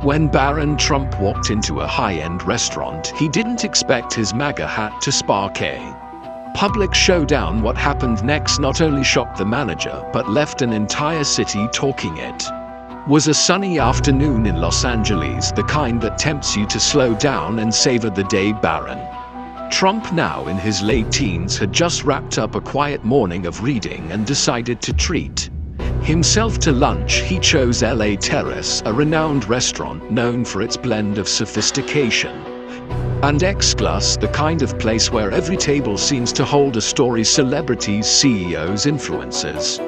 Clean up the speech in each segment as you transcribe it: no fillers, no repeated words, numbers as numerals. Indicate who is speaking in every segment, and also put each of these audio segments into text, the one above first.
Speaker 1: When Barron Trump walked into a high-end restaurant, he didn't expect his MAGA hat to spark a public showdown. What happened next not only shocked the manager, but left an entire city talking. It was a sunny afternoon in Los Angeles, the kind that tempts you to slow down and savor the day. Barron Trump, now in his late teens, had just wrapped up a quiet morning of reading and decided to treat himself to lunch. He chose LA Terrace, a renowned restaurant known for its blend of sophistication and excess, the kind of place where every table seems to hold a story. Celebrities, CEOs, influencers.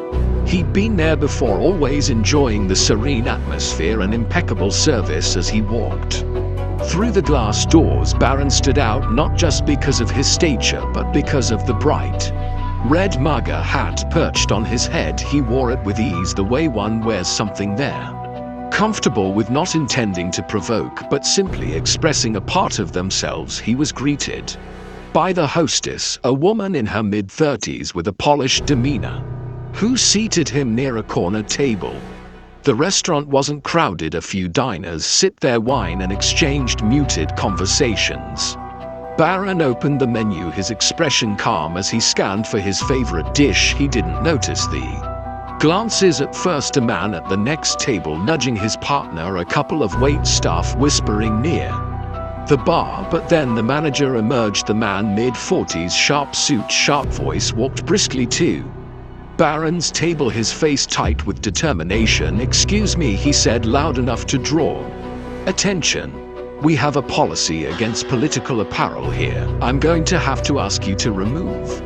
Speaker 1: He'd been there before, always enjoying the serene atmosphere and impeccable service. As he walked through the glass doors, Barron stood out, not just because of his stature, but because of the bright red MAGA hat perched on his head. He wore it with ease, the way one wears something they're comfortable with, not intending to provoke, but simply expressing a part of themselves. He was greeted by the hostess, a woman in her mid-30s with a polished demeanor, who seated him near a corner table. The restaurant wasn't crowded. A few diners sipped their wine and exchanged muted conversations. Barron opened the menu, his expression calm as he scanned for his favorite dish. He didn't notice the glances at first, a man at the next table nudging his partner, a couple of wait staff whispering near the bar. But then the manager emerged. The man, mid-40s, sharp suit, sharp voice, walked briskly to Barron's table, his face tight with determination. "Excuse me," he said, loud enough to draw attention. "We have a policy against political apparel here. I'm going to have to ask you to remove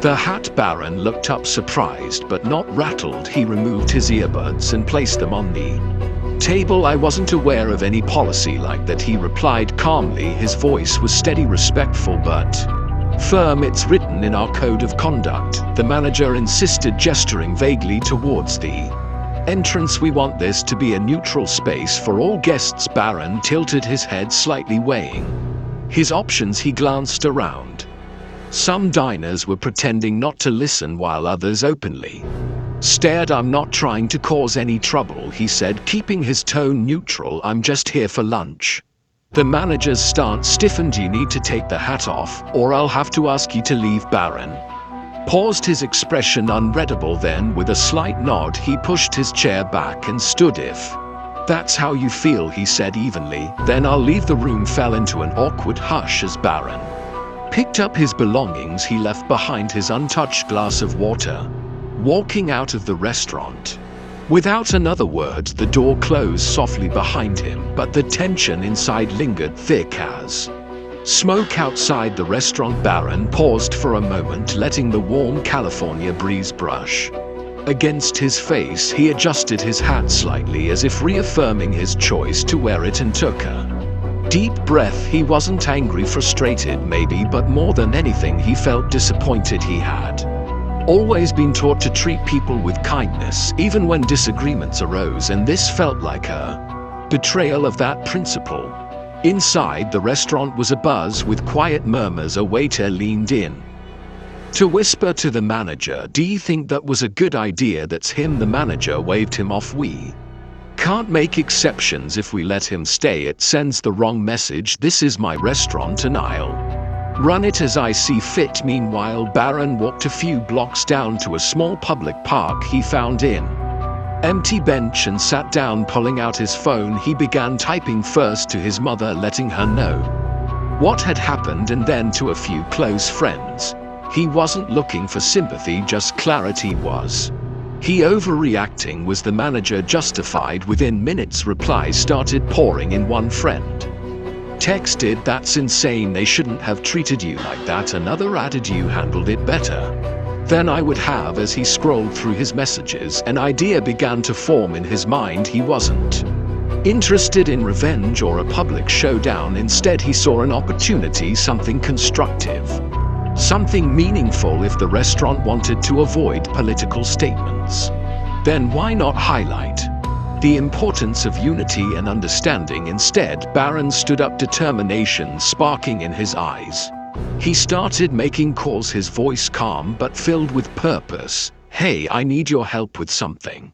Speaker 1: the hat." Barron looked up, surprised but not rattled. He removed his earbuds and placed them on the table. "I wasn't aware of any policy like that," he replied calmly. His voice was steady, respectful, but firm. "It's written in our code of conduct," the manager insisted, gesturing vaguely towards the entrance. "We want this to be a neutral space for all guests." Barron tilted his head, slightly weighing his options. He glanced around. Some diners were pretending not to listen, while others openly stared. "I'm not trying to cause any trouble," he said, keeping his tone neutral. "I'm just here for lunch." The manager's stance stiffened. "You need to take the hat off, or I'll have to ask you to leave." Barron paused, his expression unreadable. Then, with a slight nod, he pushed his chair back and stood. "If that's how you feel," he said evenly, "then I'll leave." The room fell into an awkward hush as Barron picked up his belongings. He left behind his untouched glass of water, walking out of the restaurant. Without another word, the door closed softly behind him, but the tension inside lingered, thick as smoke outside the restaurant. Barron paused for a moment, letting the warm California breeze brush against his face. He adjusted his hat slightly, as if reaffirming his choice to wear it, and took a deep breath. He wasn't angry, frustrated maybe, but more than anything he felt disappointed. He had always been taught to treat people with kindness, even when disagreements arose, and this felt like a betrayal of that principle. Inside, the restaurant was abuzz with quiet murmurs. A waiter leaned in to whisper to the manager, "Do you think that was a good idea?" "That's him," the manager waved him off. "We can't make exceptions. If we let him stay, it sends the wrong message. This is my restaurant and I'll run it as I see fit." Meanwhile, Barron walked a few blocks down to a small public park. He found an empty bench and sat down, pulling out his phone. He began typing, first to his mother, letting her know what had happened, and then to a few close friends. He wasn't looking for sympathy, just clarity. Was he overreacting? Was the manager justified? Within minutes, replies started pouring in. One friend texted, "That's insane. They shouldn't have treated you like that." Another added, "You handled it better than I would have." As he scrolled through his messages, an idea began to form in his mind. He wasn't interested in revenge or a public showdown. Instead, he saw an opportunity, something constructive, something meaningful. If the restaurant wanted to avoid political statements, then why not highlight the importance of unity and understanding instead? Barron stood up, determination sparking in his eyes. He started making calls, his voice calm but filled with purpose. "Hey, I need your help with something."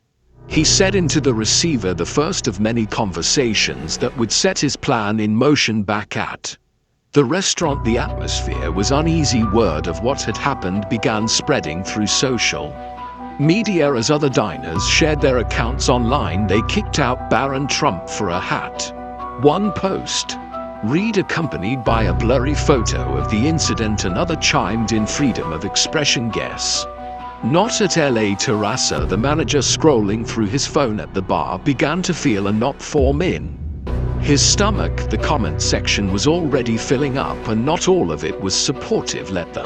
Speaker 1: He said into the receiver the first of many conversations that would set his plan in motion back at the restaurant. The atmosphere was uneasy. Word of what had happened began spreading through social media as other diners shared their accounts online. They kicked out Barron Trump for a hat. One post read accompanied by a blurry photo of the incident. Another chimed in freedom of expression. Guess not at LA Terraza. The manager, scrolling through his phone at the bar, began to feel a knot form in his stomach. The comment section was already filling up, and not all of it was supportive. Let them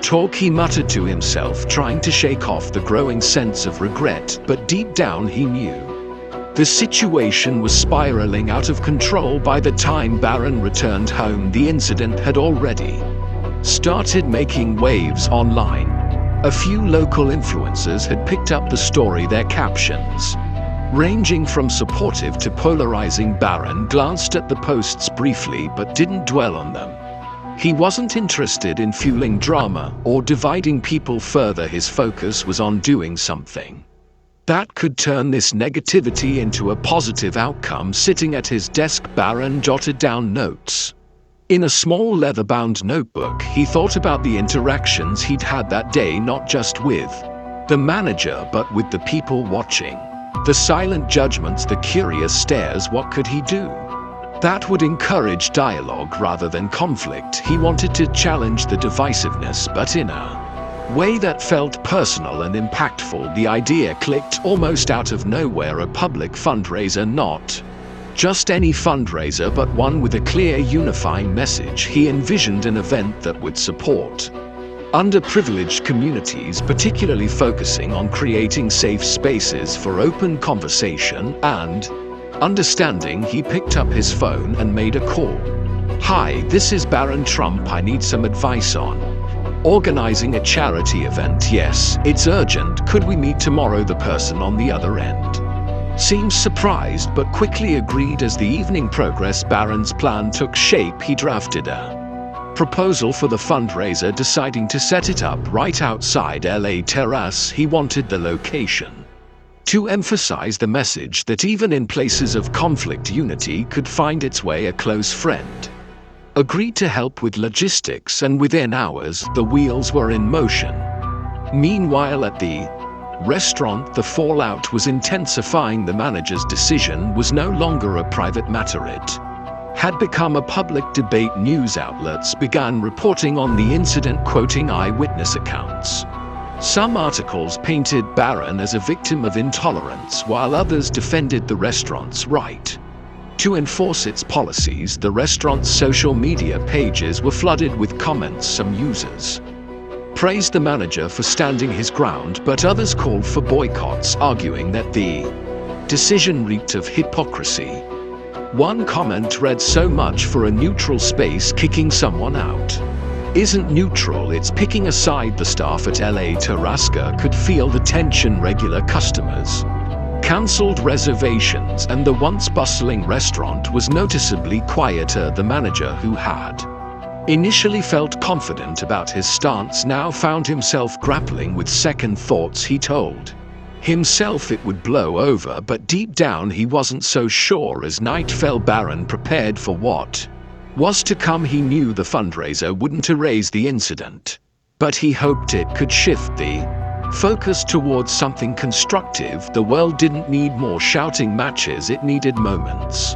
Speaker 1: talk, he muttered to himself, trying to shake off the growing sense of regret, but deep down he knew the situation was spiraling out of control. By the time Barron returned home, the incident had already started making waves online. A few local influencers had picked up the story, their captions ranging from supportive to polarizing. Barron glanced at the posts briefly but didn't dwell on them. He wasn't interested in fueling drama or dividing people further. His focus was on doing something that could turn this negativity into a positive outcome. Sitting at his desk, Barron jotted down notes in a small leather-bound notebook. He thought about the interactions he'd had that day, not just with the manager but with the people watching. The silent judgments, the curious stares. What could he do that would encourage dialogue rather than conflict? He wanted to challenge the divisiveness, but in a way that felt personal and impactful. The idea clicked almost out of nowhere. A public fundraiser, not just any fundraiser, but one with a clear unifying message. He envisioned an event that would support underprivileged communities, particularly focusing on creating safe spaces for open conversation and understanding. He picked up his phone and made a call. "Hi, this is Barron Trump. I need some advice on organizing a charity event." "Yes, it's urgent. Could we meet tomorrow?" The person on the other end seemed surprised but quickly agreed. As the evening progressed, Barron's plan took shape. He drafted a proposal for the fundraiser, deciding to set it up right outside LA Terrace. He wanted the location to emphasize the message that even in places of conflict, unity could find its way. A close friend agreed to help with logistics, and within hours the wheels were in motion. Meanwhile, at the restaurant, the fallout was intensifying. The manager's decision was no longer a private matter. It had become a public debate. News outlets began reporting on the incident, quoting eyewitness accounts. Some articles painted Barron as a victim of intolerance, while others defended the restaurant's right to enforce its policies. The restaurant's social media pages were flooded with comments. Some users praised the manager for standing his ground, but others called for boycotts, arguing that the decision reeked of hypocrisy. One comment read, "So much for a neutral space. Kicking someone out isn't neutral, it's picking a side." The staff at LA Terraza could feel the tension. Regular customers cancelled reservations, and the once bustling restaurant was noticeably quieter. The manager, who had initially felt confident about his stance, now found himself grappling with second thoughts. He told himself it would blow over, but deep down he wasn't so sure. As night fell, Barron prepared for what was to come. He knew the fundraiser wouldn't erase the incident, but he hoped it could shift the focus towards something constructive. The world didn't need more shouting matches, it needed moments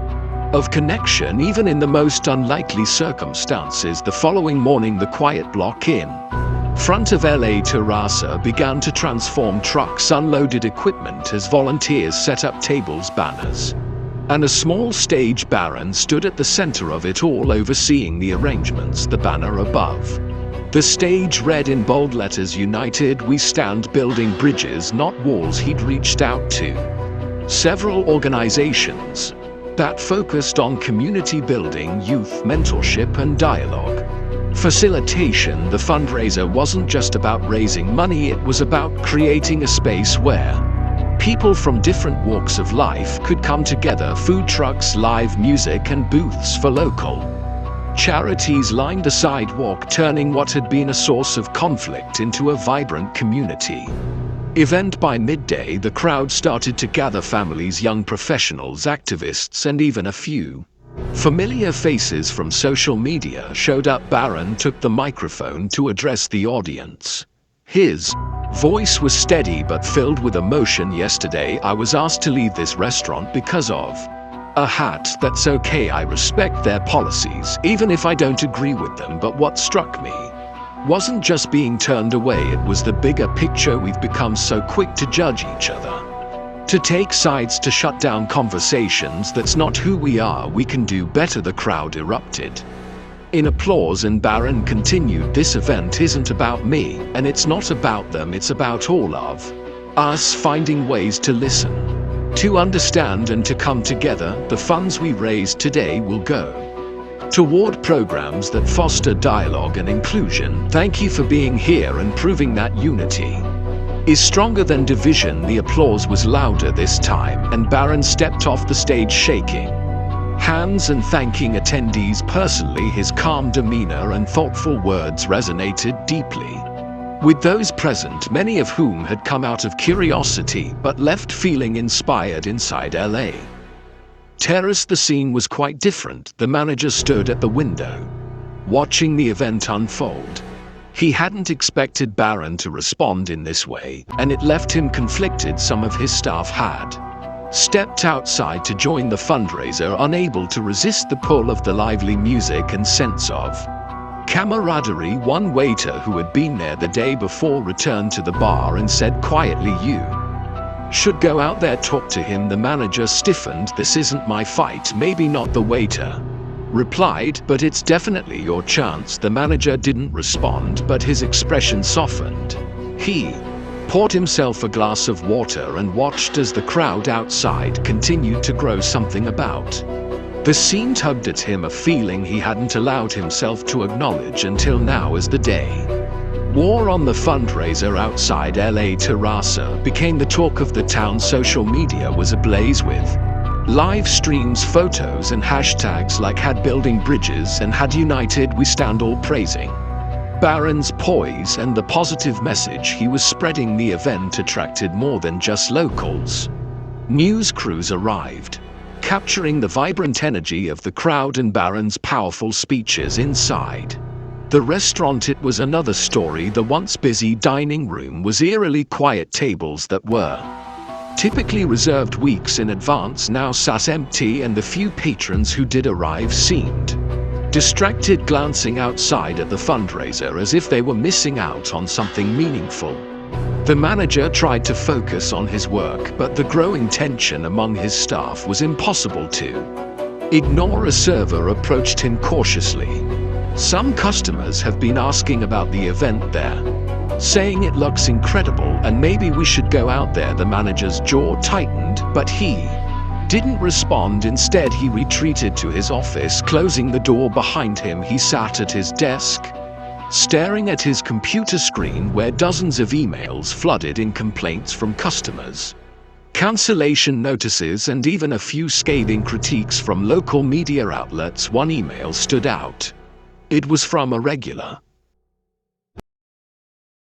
Speaker 1: of connection, even in the most unlikely circumstances. The following morning, the quiet block in front of LA Terraza began to transform. Trucks unloaded equipment as volunteers set up tables, banners, and a small stage. Barron stood at the center of it all, overseeing the arrangements. The banner above the stage read in bold letters, "United we stand, building bridges, not walls." He'd reached out to several organizations that focused on community building, youth mentorship, and dialogue facilitation. The fundraiser wasn't just about raising money, it was about creating a space where people from different walks of life could come together. Food trucks, live music, and booths for local charities lined the sidewalk, turning what had been a source of conflict into a vibrant community Event by midday, the crowd started to gather. Families, young professionals, activists, and even a few familiar faces from social media showed up. Barron took the microphone to address the audience. His voice was steady but filled with emotion. Yesterday, I was asked to leave this restaurant because of a hat. That's okay. I respect their policies, even if I don't agree with them. But what struck me wasn't just being turned away, it was the bigger picture. We've become so quick to judge each other, to take sides, to shut down conversations. That's not who we are. We can do better. The crowd erupted in applause, and Barron continued, this event isn't about me, and it's not about them. It's about all of us finding ways to listen, to understand, and to come together. The funds we raise today will go toward programs that foster dialogue and inclusion. Thank you for being here and proving that unity is stronger than division. The applause was louder this time, and Barron stepped off the stage shaking hands and thanking attendees personally. His calm demeanor and thoughtful words resonated deeply with those present, many of whom had come out of curiosity but left feeling inspired. Inside LA Terrace, the scene was quite different. The manager stood at the window, watching the event unfold. He hadn't expected Barron to respond in this way, and it left him conflicted. Some of his staff had stepped outside to join the fundraiser, unable to resist the pull of the lively music and sense of camaraderie. One waiter who had been there the day before returned to the bar and said quietly, "You should go out there, talk to him." The manager stiffened. "This isn't my fight." "Maybe not," the waiter replied, "but it's definitely your chance." The manager didn't respond, but his expression softened. He poured himself a glass of water and watched as the crowd outside continued to grow. Something about the scene tugged at him, a feeling he hadn't allowed himself to acknowledge until now. As the day wore on, the fundraiser outside LA Terraza became the talk of the town. Social media was ablaze with live streams, photos, and hashtags like "had building bridges" and "had united we stand," all praising Barron's poise and the positive message he was spreading. The event attracted more than just locals. News crews arrived, capturing the vibrant energy of the crowd and Barron's powerful speeches. Inside the restaurant, it was another story. The once busy dining room was eerily quiet. Tables that were typically reserved weeks in advance now sat empty, and the few patrons who did arrive seemed distracted, glancing outside at the fundraiser as if they were missing out on something meaningful. The manager tried to focus on his work, but the growing tension among his staff was impossible to ignore. A server approached him cautiously. "Some customers have been asking about the event there, saying it looks incredible and maybe we should go out there." The manager's jaw tightened, but he didn't respond. Instead, he retreated to his office, closing the door behind him. He sat at his desk, staring at his computer screen where dozens of emails flooded in, complaints from customers, cancellation notices, and even a few scathing critiques from local media outlets. One email stood out. It was from a regular